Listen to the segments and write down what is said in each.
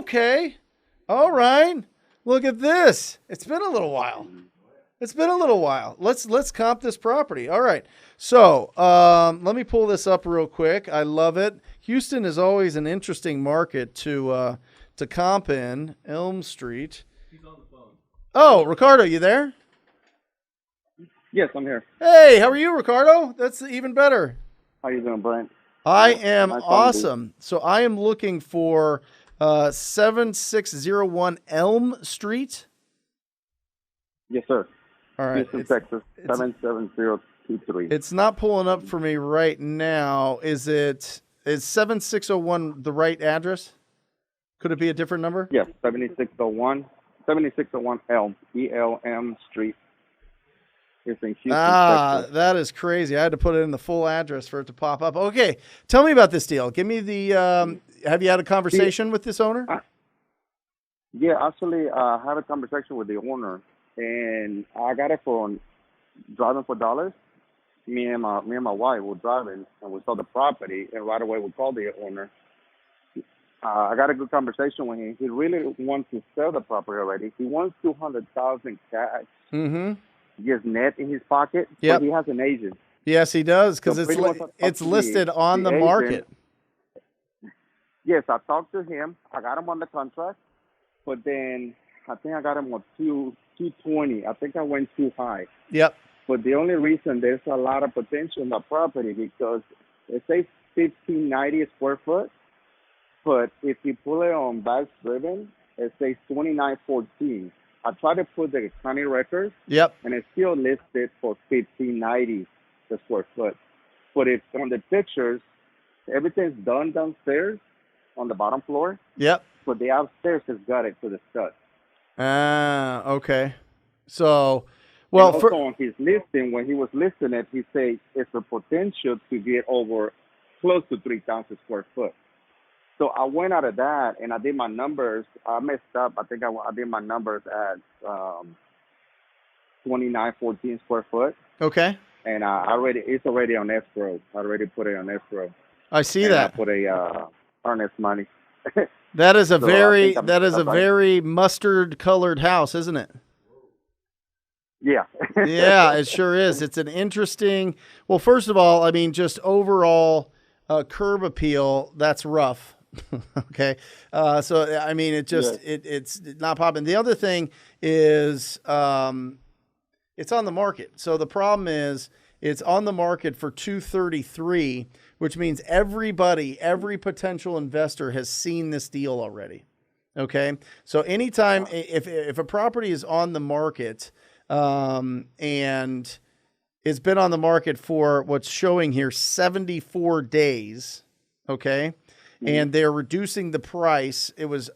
Okay. All right. Look at this. It's been a little while. Let's comp this property. All right. So let me pull this up real quick. I love it. Houston is always an interesting market to comp in. Elm Street. He's on the phone. Oh, Ricardo, you there? Yes, I'm here. Hey, how are you, Ricardo? That's even better. How you doing, Brent? I am Nice awesome. So I am looking for 7601 Elm Street. Yes, sir. All right. Houston, Texas, 77023. It's not pulling up for me right now. Is 7601 the right address? Could it be a different number? Yes, 7601 Elm, ELM Street. It's in Houston, Texas. That is crazy. I had to put it in the full address for it to pop up. Okay, tell me about this deal. Give me the. Have you had a conversation with this owner? Yeah, actually, I had a conversation with the owner, and I got it from Driving for Dollars. Me and my wife were driving, and we saw the property, and right away we called the owner. I got a good conversation with him. He really wants to sell the property already. He wants $200,000 cash. Mm-hmm. Just net in his pocket. Yep. But he has an agent. Yes, he does, because So it's listed on the market. Yes, I talked to him. I got him on the contract, but then I think I got him on 220. I think I went too high. Yep. But the only reason there's a lot of potential in the property because it says 1590 square foot, but if you pull it on Bass Driven, it says 2914. I tried to put the county records. Yep. And it's still listed for 1590 the square foot. But it's on the pictures, everything's done downstairs on the bottom floor. Yep. But the upstairs has got it to the stud. Okay. So, well, and also on his listing, when he was listing it, he said it's a potential to get over close to 3,000 square foot. So I went out of that and I did my numbers. I messed up. I think I did my numbers at 2914 square foot. Okay. And it's already on escrow. I already put it on escrow. I see and that. I put a earnest money. That is a So very mustard colored house, isn't it? Yeah. Yeah, it sure is. It's an interesting. Well, first of all, I mean, just overall curb appeal. That's rough. Okay. So, I mean, it's not popping. The other thing is it's on the market. So the problem is it's on the market for 233, which means every potential investor has seen this deal already. Okay. So anytime, if a property is on the market, and it's been on the market for what's showing here 74 days. Okay. And they're reducing the price. It was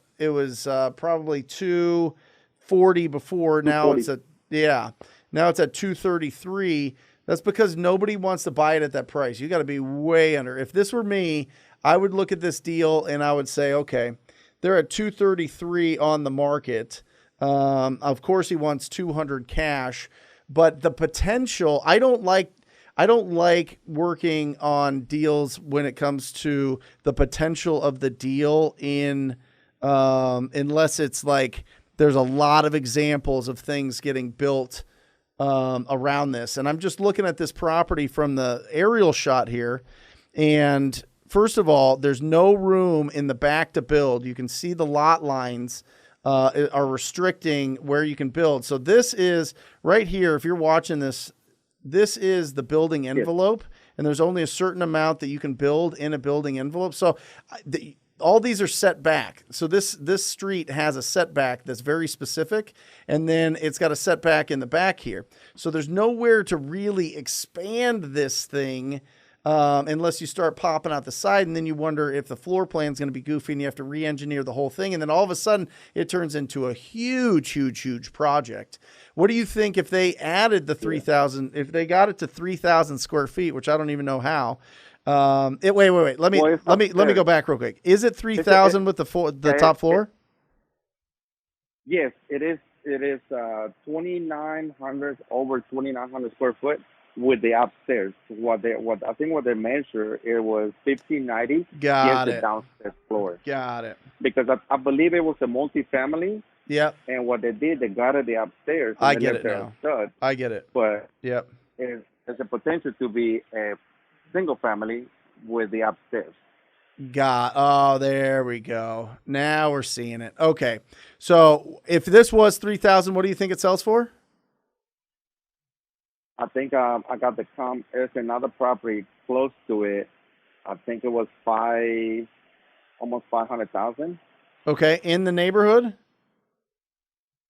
probably 240 before. Now it's at 233. That's because nobody wants to buy it at that price. You got to be way under. If this were me, I would look at this deal and I would say, okay, they're at 233 on the market. Of course he wants 200 cash, but the potential, I don't like working on deals when it comes to the potential of the deal unless it's like there's a lot of examples of things getting built around this. And I'm just looking at this property from the aerial shot here. And first of all, there's no room in the back to build. You can see the lot lines are restricting where you can build. So this is right here. If you're watching this, this is the building envelope, and there's only a certain amount that you can build in a building envelope. So all these are set back. So this street has a setback that's very specific, and then it's got a setback in the back here. So there's nowhere to really expand this thing unless you start popping out the side, and then you wonder if the floor plan is going to be goofy and you have to re-engineer the whole thing. And then all of a sudden it turns into a huge project. What do you think if they added the 3,000, if they got it to 3,000 square feet, which I don't even know how? Wait. Let me go back real quick. Is it 3,000 with the top floor? Yes, it is. It is 2,900 over 2,900 square foot. with the upstairs. What I think what they measured it was 1590 just Got the it. downstairs floor Got it. because I believe it was a multi-family, Yep. and what they did they got it the upstairs and I they get left it it now. stud, I get it. but Yep. there's a potential to be a single family with the upstairs. Oh, there we go. Now we're seeing it. Okay. So if this was 3,000, what do you think it sells for? I think I got the comp. There's another property close to it. I think it was almost 500,000. Okay. In the neighborhood?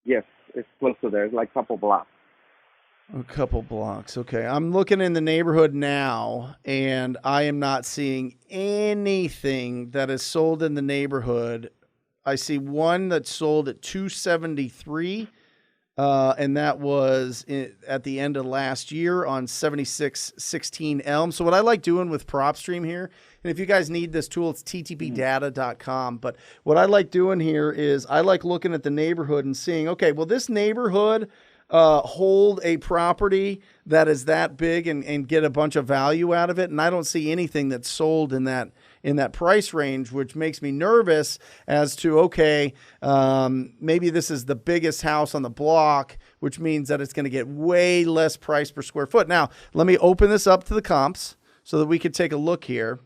Yes, it's close to there. It's like a couple blocks. A couple blocks. Okay. I'm looking in the neighborhood now, and I am not seeing anything that is sold in the neighborhood. I see one that sold at 273, and that was at the end of last year on 7616 Elm. So what I like doing with PropStream here, and if you guys need this tool, it's ttpdata.com. But what I like doing here is I like looking at the neighborhood and seeing, okay, will this neighborhood hold a property that is that big and get a bunch of value out of it? And I don't see anything that's sold in that price range, which makes me nervous as to, okay, maybe this is the biggest house on the block, which means that it's going to get way less price per square foot. Now, let me open this up to the comps so that we can take a look here.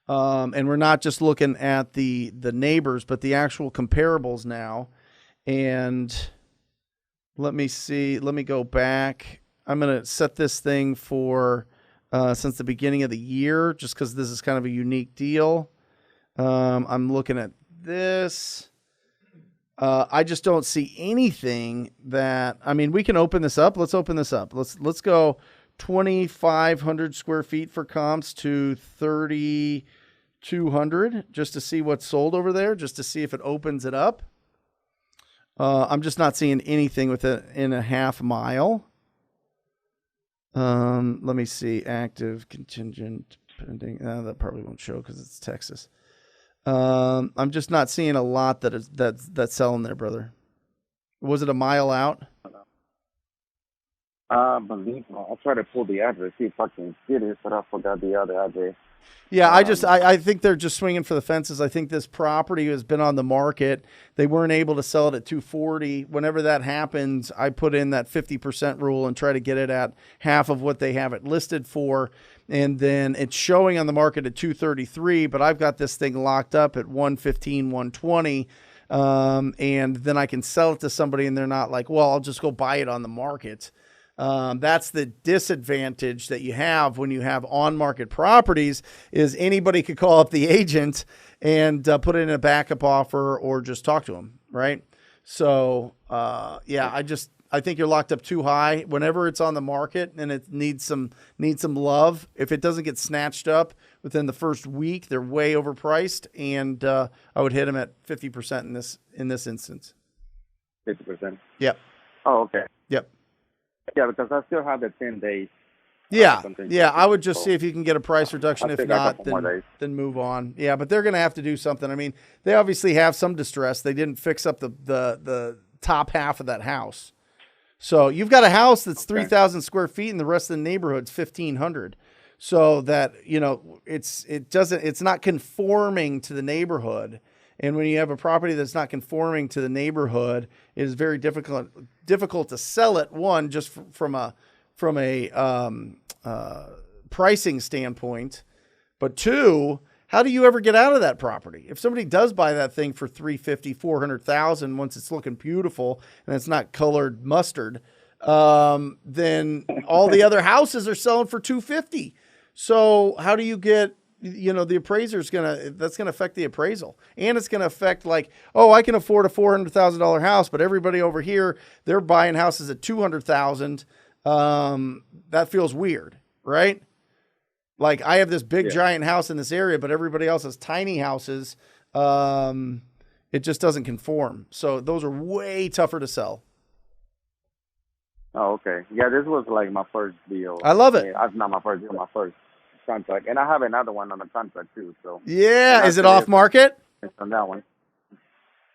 And we're not just looking at the neighbors, but the actual comparables now. And let me see. Let me go back. I'm going to set this thing for since the beginning of the year, just because this is kind of a unique deal. I'm looking at this. I just don't see anything that, I mean, we can open this up. Let's open this up. Let's go 2,500 square feet for comps to 3,200 just to see what's sold over there, just to see if it opens it up. I'm just not seeing anything within a half mile. Let me see. Active, contingent, pending. That probably won't show because it's Texas. I'm just not seeing a lot that's selling there, brother. Was it a mile out? I'll try to pull the address, see if I can get it, but I forgot the other address. Yeah, I think they're just swinging for the fences. I think this property has been on the market. They weren't able to sell it at 240. Whenever that happens, I put in that 50% rule and try to get it at half of what they have it listed for. And then it's showing on the market at 233, but I've got this thing locked up at 115, 120. And then I can sell it to somebody and they're not like, well, I'll just go buy it on the market. That's the disadvantage that you have when you have on-market properties is anybody could call up the agent and put in a backup offer or just talk to them, right? So, I think you're locked up too high. Whenever it's on the market and it needs some love, if it doesn't get snatched up within the first week, they're way overpriced, and I would hit them at 50% in this instance. 50%. Yep. Oh, okay. Yep. Yeah, because I still have the 10 days. Yeah. I would just see if you can get a price reduction. If not, then move on. Yeah, but they're going to have to do something. I mean, they obviously have some distress. They didn't fix up the top half of that house. So you've got a house that's 3,000 square feet and the rest of the neighborhood's 1,500. So that, it's not conforming to the neighborhood. And when you have a property that's not conforming to the neighborhood, it is very difficult to sell it. One, just from a pricing standpoint, but two, how do you ever get out of that property? If somebody does buy that thing for 350, 400,000, once it's looking beautiful and it's not colored mustard, then all the other houses are selling for 250. So how do you get? The appraiser's that's going to affect the appraisal, and it's going to affect I can afford a $400,000 house, but everybody over here, they're buying houses at 200,000. That feels weird, right? Like I have this big giant house in this area, but everybody else has tiny houses. It just doesn't conform. So those are way tougher to sell. Oh, okay. Yeah, this was like my first deal. I love it. Yeah, not my first deal, my first contract, and I have another one on the contract too. So yeah, is it off market? It's on that one.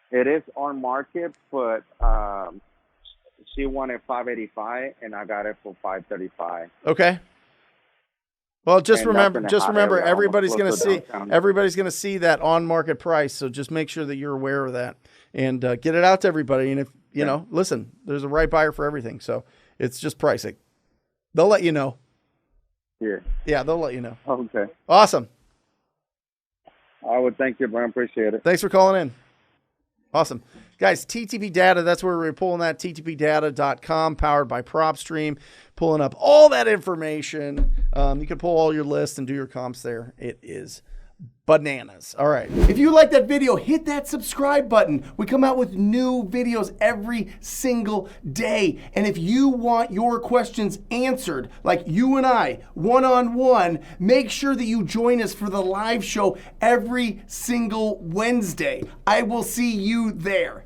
It is on market, but she wanted 585, and I got it for 535. Okay. Well, just And that's in a hot remember, area, almost everybody's close going to to see, downtown. everybody's going to see that on market price. So just make sure that you're aware of that and get it out to everybody. And if, you know, listen, there's a right buyer for everything. So it's just pricing. They'll let you know. Yeah. Yeah, they'll let you know. Okay. Awesome. I would thank you, Brian. Appreciate it. Thanks for calling in. Awesome. Guys, TTP Data, that's where we're pulling that, ttpdata.com, powered by PropStream, pulling up all that information. You can pull all your lists and do your comps there. It is bananas. All right. If you like that video, hit that subscribe button. We come out with new videos every single day. And if you want your questions answered, like you and I, one-on-one, make sure that you join us for the live show every single Wednesday. I will see you there.